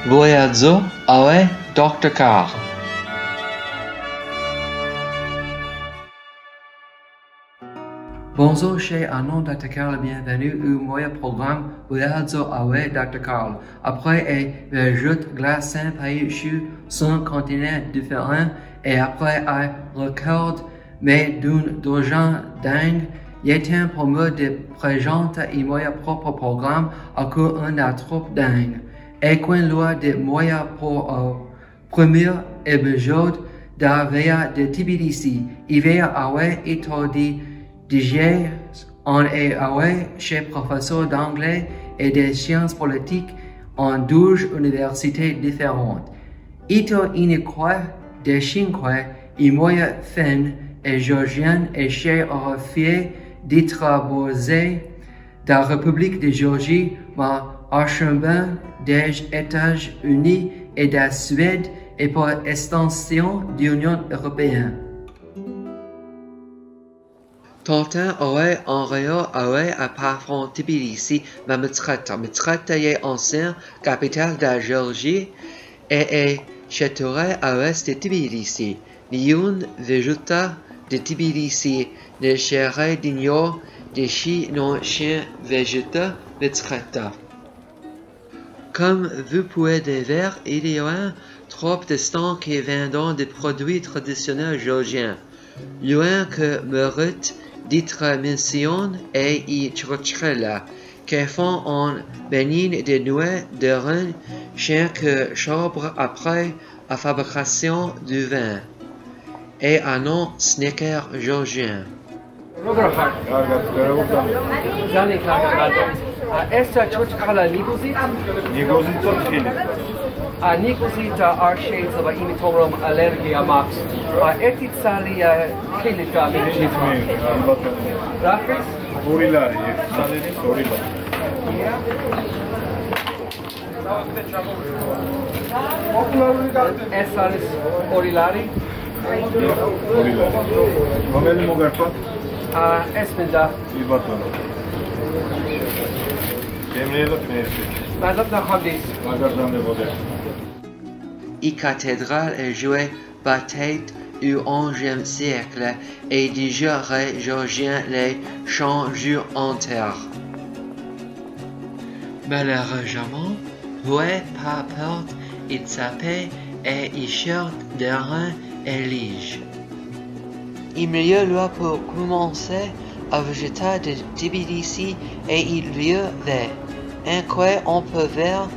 Voyaggio avec Dr. Carl. Bonjour, cher nom Dr. Carl, bienvenue au mon programme Voyaggio avec Dr. Carl. Après, j'ajoute glace 5 pays sur 5 continents différents et après, je regarde mes dunes d'argent dingue. Il est temps pour moi de présenter mon propre programme à cause d'un trop dingue. Et quand loi de moi pour premier épisode de la veille de TBDC, il va avoir étudié déjà on est chez professeur d'anglais et de sciences politiques en 12 universités différentes. Ito inequa de Chinque et moya fin et Georgien et chez Orphée d'Itraboisé de la République de Géorgie, mais archevêque des États-Unis et de la Suède et pour extension de l'Union européenne. Tontin aurait en réel aurait à parfond Tbilisi, mais Mitrata est ancien capitale de la Géorgie et châteaurait à l'ouest de Tbilisi. Niun vejuta de Tbilisi ne serait d'ignore de chi non chien végéta Mitrata. Comme vous pouvez le voir, il y a trop de stands qui vendent des produits traditionnels géorgiens. Loin que mérite d'être mention et y churchela, qui font en bénigne de nuits de reine chaque chambre après la fabrication du vin, et un nom sneaker géorgien. Nikosita Arshades of Imitorum Allergia Max. Etitsali Kilita Rafis? Orilari, Salini, Orilari. Esalis Orilari? Orilari. Romeli Mogarpa? Esmenda. Ibatano. Emreelo Knesi. Madame Nahamdis. Magardane Vodé. La cathédrale est jouée bâtie au XIe siècle et déjà les Géorgiens les changent en terre. Malheureusement, ouais pas porte, il s'appelle et il cherche terrain et lige. Il mieux là pour commencer à végéter de Tbilisi et il lieu vers un quoi on peut voir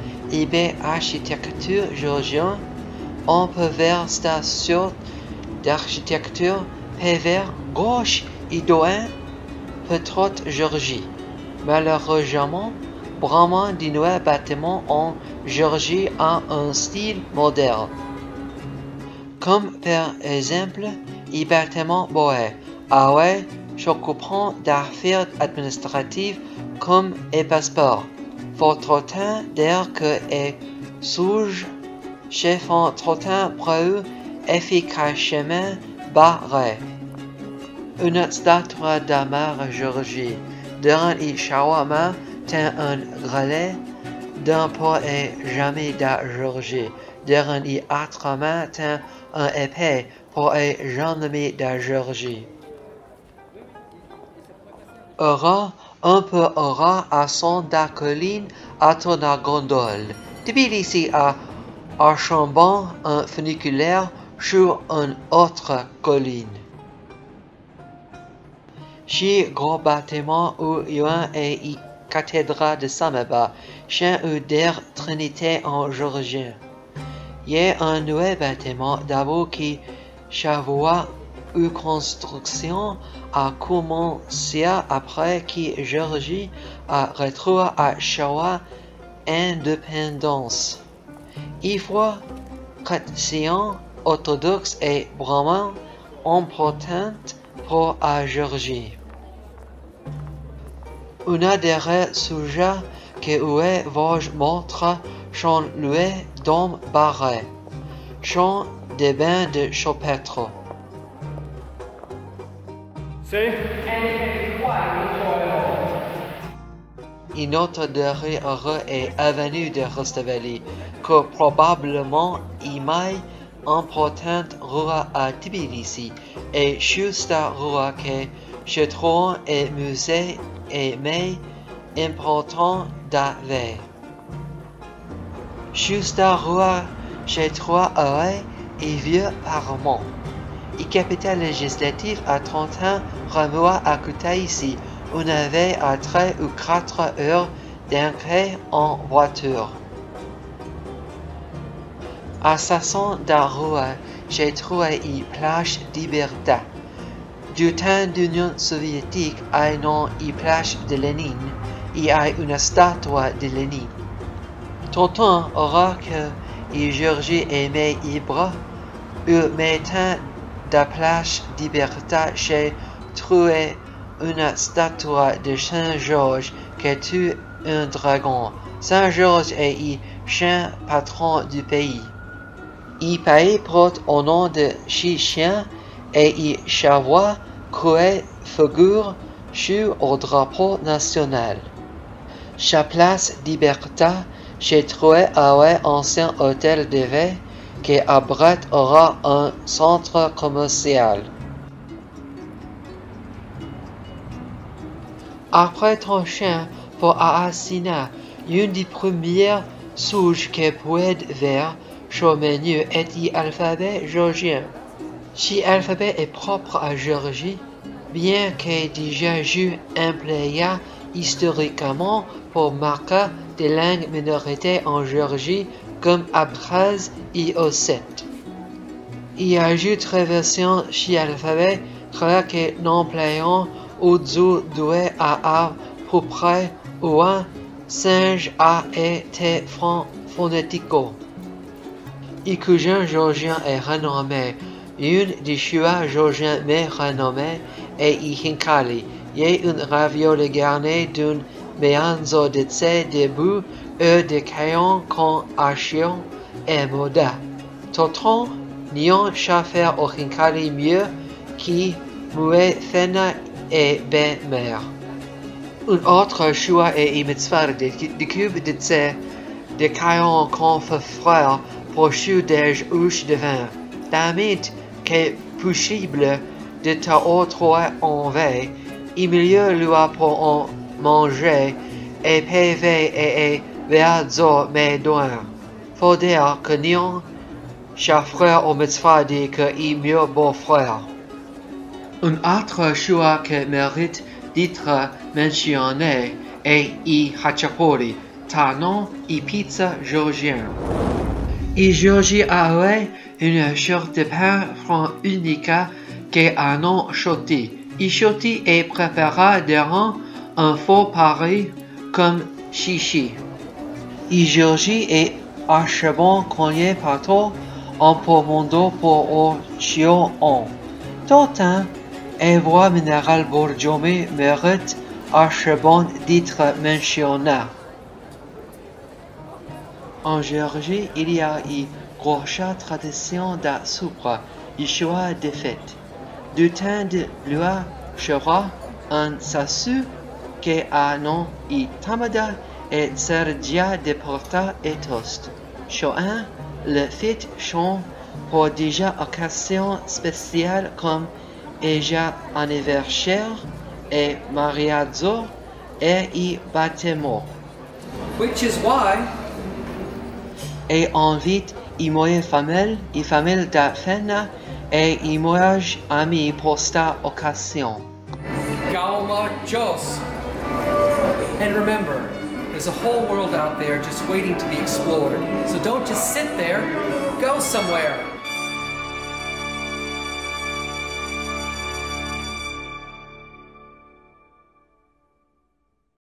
l'architecture géorgienne. On peut voir station d'architecture vers gauche et droite, peut-être Géorgie. Malheureusement, vraiment de nouveaux bâtiments en Géorgie ont un style moderne. Comme par exemple, les bâtiments bohés, avec s'occupant d'affaires administratives comme les passeports. Votre temps d'air que est souge chef en trottin preu efficacement barré. Une statue d'Amar Géorgie, dans les shawarma, tient un grelais, d'un pot et jamais de Géorgie, dans les autres mains, tient un épée pour et jamais de Géorgie. Aura, un peu aura à son da colline à ton gondole. Tbilisi a archambant un funiculaire sur une autre colline. Chez gros bâtiment où il y a une cathédrale de Sameba, chez une der Trinité en géorgien. Il y a un nouveau bâtiment d'abord qui chavoie une construction a commencé après que Géorgie a retrouvé à Shawa indépendance. Il faut chrétiens orthodoxes et brahmins importantes pour la Géorgie. Une des sujets que vous montre sont les dômes barrés, sont des bains de chapitre. une autre de rue heureux et avenue de Rustaveli, que probablement imai importante rue à Tbilisi, et justa rue que je trouve et musée et mais important d'avait. Justa rue chez trois heures et vieux parlement. Et capitale législative à 30 ans remua à Kutaisi, on avait à 3 ou 4 heures d'entrée en voiture. À 500 d'Arua, j'ai trouvé une plage Liberté. Du temps de l'Union soviétique, il y a une plage de Lénine, il y a une statue de Lénine. Tonton aura que Georgie aimait Ibra, ou mettant de la plage Liberté, j'ai trouvé une statue de Saint-Georges qui tue un dragon. Saint-Georges est le chien patron du pays. Le pays porte au nom de chien et le cheval qui figure sur le drapeau national. Cha place Liberté, j'ai trouvé un ancien hôtel de ville qui abrite aura un centre commercial. Après ton chien pour assassiner, une des premières souches que pouvait voir sur le menu est l'alphabet géorgien. Si l'alphabet est propre à Géorgie, bien que déjà eu employé historiquement pour marquer des langues minoritaires en Géorgie comme abkhaze et ossète. Il y a eu trois versions chez l'alphabet que l'employant Oudou doué à peu près ou un singe a été phonético. Le cousin géorgien est renommé. Une des choix géorgiens mais renommés est Hinkali. Il y a une ravioli garnie d'un méanzo de thé de boue et de caillon con achion et moda. Totron, n'ion chaffer au Hinkali mieux qui mouet fena et ben-mère. Un autre choix est une mitzvah de cube de thé de caillon con frère pour chou des ouches de vin. Damit que possible de te retrouver en veille, il mieux lui pour en manger et PV et verzo mes doigts. Faut dire que nion, chaque frère au mitzvah dit que il mieux beau frère. Un autre choix qui mérite d'être mentionné est le hachapuri, tanon et pizza géorgien. Et Géorgie a une sorte de pain franc unique qui a un nom choti. Le choti est préparé durant un faux pari comme chichi. Et Géorgie est archibald connu partout en monde pour au chion. D'autant, et voie minérale bourgeois mérite archibald d'être mentionné. En Géorgie, il y a une grosse tradition de soupre et choix de fête. Du temps de l'Ua Shora, un sassu qui a nom et tamada et serdia de porta et toast. Choin, le fête chante pour déjà occasion spéciale comme déjà anniversaire et mariazo et baptême. Which is why Et invite i moje famille de fena et i moje amis pour cette occasion. Gauma Jos. And remember, there's a whole world out there just waiting to be explored. So don't just sit there, go somewhere.